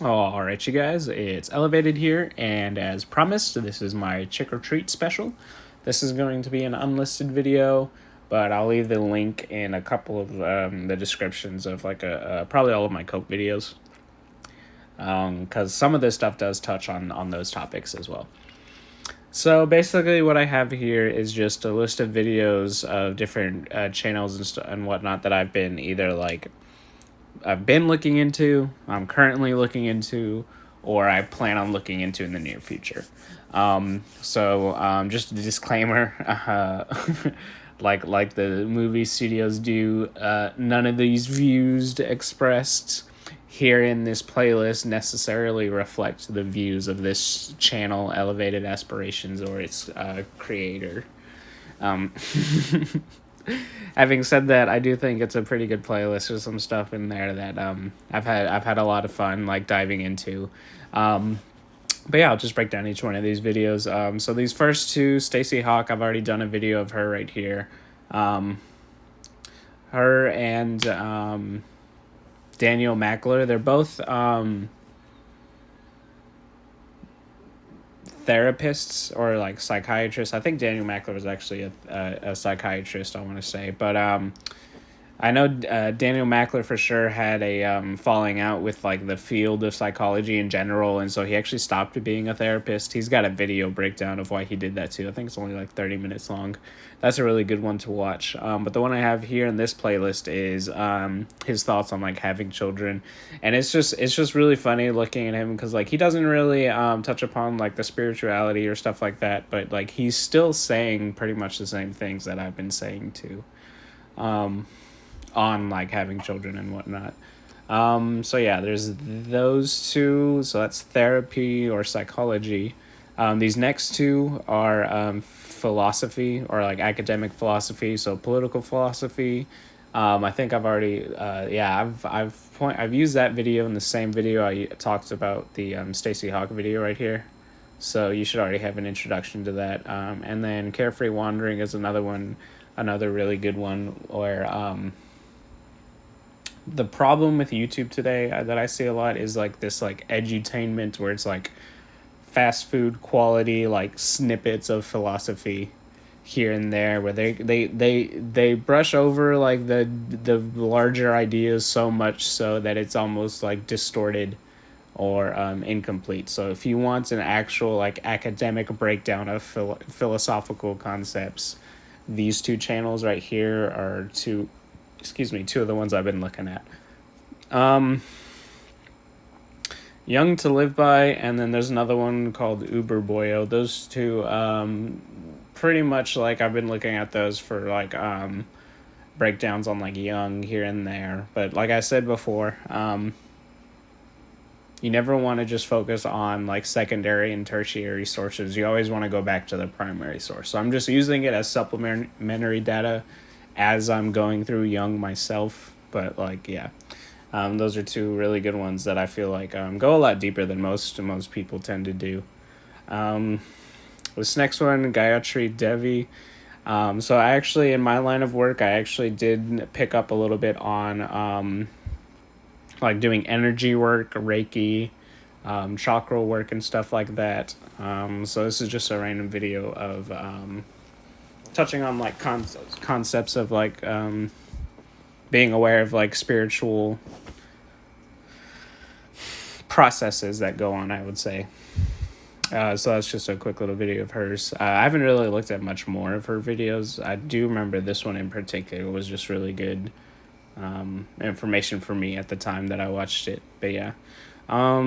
Alright, you guys, it's Elevated here, and as promised, this is my Chick or Treat special. This is going to be an unlisted video, but I'll leave the link in a couple of the descriptions of probably all of my Coke videos, because some of this stuff does touch on those topics as well. So basically, what I have here is just a list of videos of different channels and whatnot that I've been I've been looking into, I'm currently looking into, or I plan on looking into in the near future. Just a disclaimer, like the movie studios do, none of these views expressed here in this playlist necessarily reflect the views of this channel, Elevated Aspirations, or its creator. Um, Having said that, I do think it's a pretty good playlist. There's some stuff in there that I've had a lot of fun diving into. But yeah, I'll just break down each one of these videos. So these first two, Stacey Hawk, I've already done a video of her right here. Her and Daniel Mackler, they're both therapists or like psychiatrists. I think Daniel Mackler was actually a psychiatrist, I want to say. But I know Daniel Mackler for sure had a falling out with like the field of psychology in general, and so he actually stopped being a therapist. He's got a video breakdown of why he did that too. I think it's only like 30 minutes long. That's a really good one to watch. But the one I have here in this playlist is his thoughts on like having children, and it's just really funny looking at him because like he doesn't really touch upon like the spirituality or stuff like that, but like he's still saying pretty much the same things that I've been saying too. On like having children and whatnot. So yeah, there's those two. So that's therapy or psychology. These next two are philosophy or like academic philosophy. So political philosophy. I think I've already I've used that video in the same video I talked about the Stacey Hawk video right here. So you should already have an introduction to that. And then Carefree Wandering is another really good one where the problem with YouTube today that I see a lot is like this like edutainment where it's like fast food quality like snippets of philosophy here and there where they brush over like the larger ideas so much so that it's almost like distorted or incomplete. So if you want an actual like academic breakdown of philosophical concepts, these two channels right here are two of the ones I've been looking at. Young to Live By, and then there's another one called Uber Boyo. Those two, pretty much like I've been looking at those for like breakdowns on like Young here and there. But like I said before, you never want to just focus on like secondary and tertiary sources. You always want to go back to the primary source. So I'm just using it as supplementary data as I'm going through Young myself. But like, yeah, those are two really good ones that I feel like go a lot deeper than most people tend to do. This next one, Gayatri Devi. So I actually, in my line of work, I actually did pick up a little bit on like doing energy work, Reiki, chakra work, and stuff like that. So this is just a random video of touching on like concepts of like being aware of like spiritual processes that go on, I would say. So that's just a quick little video of hers. I haven't really looked at much more of her videos. I do remember this one in particular was just really good information for me at the time that I watched it. But yeah,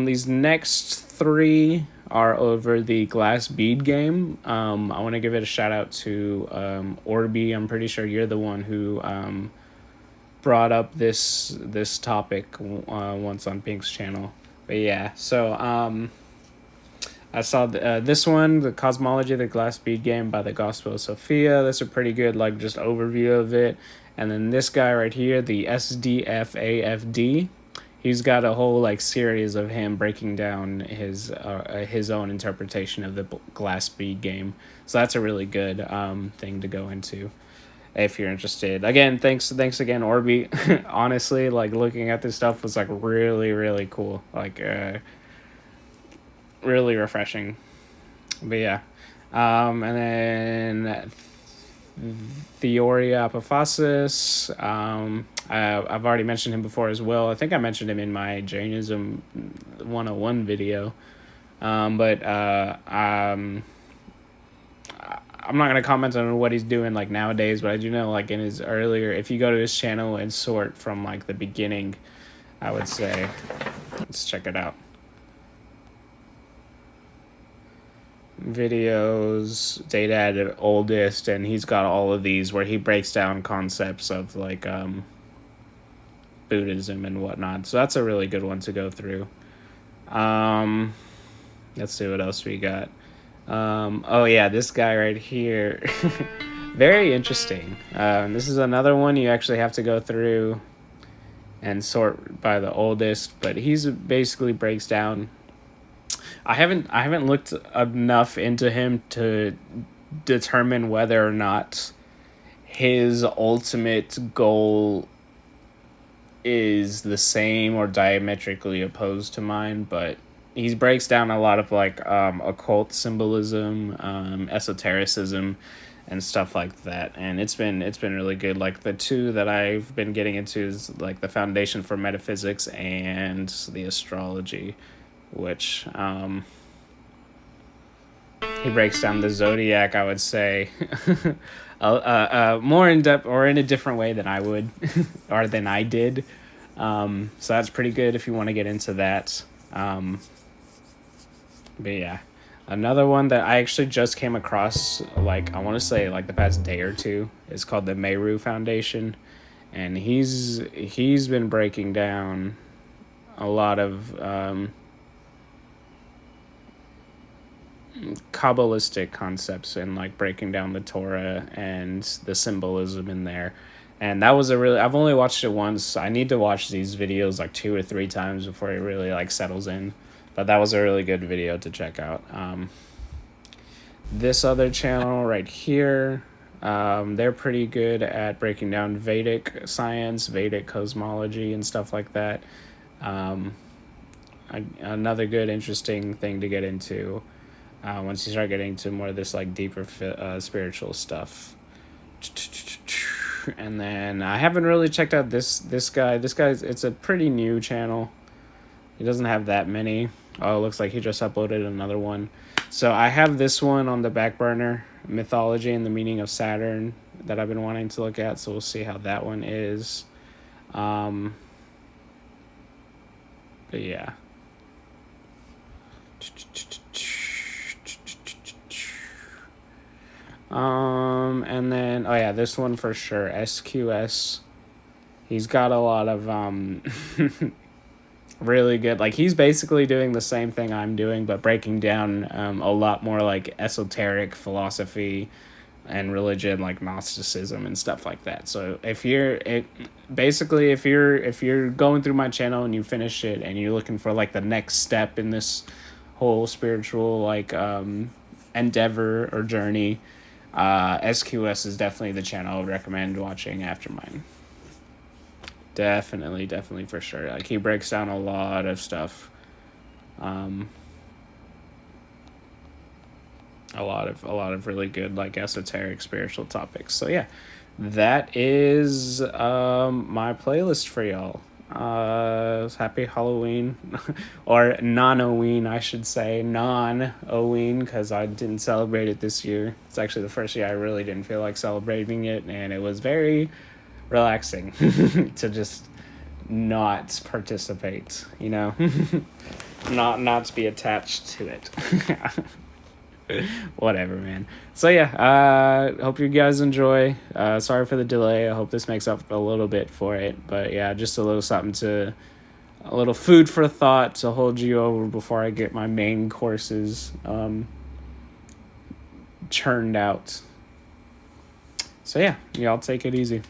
these next three are over the glass bead game. I want to give it a shout out to Orby. I'm pretty sure you're the one who brought up this topic once on Pink's channel. But yeah, so I saw this one, The Cosmology of the Glass Bead Game by the Gospel of Sophia. That's a pretty good like just overview of it. And then this guy right here, the SDFAFD, he's got a whole like series of him breaking down his own interpretation of the glass bead game. So that's a really good thing to go into. if you're interested. Again, thanks again, Orby. Honestly, like looking at this stuff was like really cool. Like really refreshing. But yeah. And then Theoria Apophasis. I've already mentioned him before as well. I think I mentioned him in my Jainism 101 video. But I'm not gonna comment on what he's doing like nowadays, but I do know like in his earlier, if you go to his channel and sort from like the beginning, I would say, let's check it out. Videos, data at oldest, and he's got all of these where he breaks down concepts of like Buddhism and whatnot. So that's a really good one to go through. Let's see what else we got. Oh yeah, this guy right here. Very interesting. This is another one you actually have to go through and sort by the oldest, but he's basically breaks down. I haven't looked enough into him to determine whether or not his ultimate goal is the same or diametrically opposed to mine, but he breaks down a lot of like occult symbolism, esotericism, and stuff like that, and it's been really good. Like the two that I've been getting into is like the Foundation for Metaphysics and the Astrology, which he breaks down the zodiac, I would say, more in depth or in a different way than I would or than I did. So that's pretty good if you want to get into that. But yeah, another one that I actually just came across, like I want to say like the past day or two, is called the Meru Foundation, and he's been breaking down a lot of Kabbalistic concepts and like breaking down the Torah and the symbolism in there. And that was I've only watched it once. I need to watch these videos like 2 or 3 times before it really like settles in. But that was a really good video to check out. This other channel right here, they're pretty good at breaking down Vedic science, Vedic cosmology, and stuff like that. Another good, interesting thing to get into once you start getting to more of this like deeper spiritual stuff. And then I haven't really checked out this guy. This guy's, it's a pretty new channel. He doesn't have that many. Oh, it looks like he just uploaded another one. So I have this one on the back burner, Mythology and the Meaning of Saturn, that I've been wanting to look at. So we'll see how that one is. But yeah. And then, oh yeah, this one for sure, SQS. He's got a lot of really good, like he's basically doing the same thing I'm doing, but breaking down a lot more like esoteric philosophy and religion, like Gnosticism and stuff like that. So if you're going through my channel and you finish it and you're looking for like the next step in this whole spiritual like endeavor or journey, SQS is definitely the channel I would recommend watching after mine. Definitely for sure. Like he breaks down a lot of stuff. A lot of really good like esoteric spiritual topics. So yeah, that is my playlist for y'all. Happy Halloween or non-Oween, I should say, non-Oween, because I didn't celebrate it this year. It's actually the first year I really didn't feel like celebrating it, and it was very relaxing to just not participate, you know. not to be attached to it. Whatever, man. So yeah, hope you guys enjoy. Sorry for the delay. I hope this makes up a little bit for it, but yeah, just a little something a little food for thought to hold you over before I get my main courses churned out. So yeah, y'all take it easy.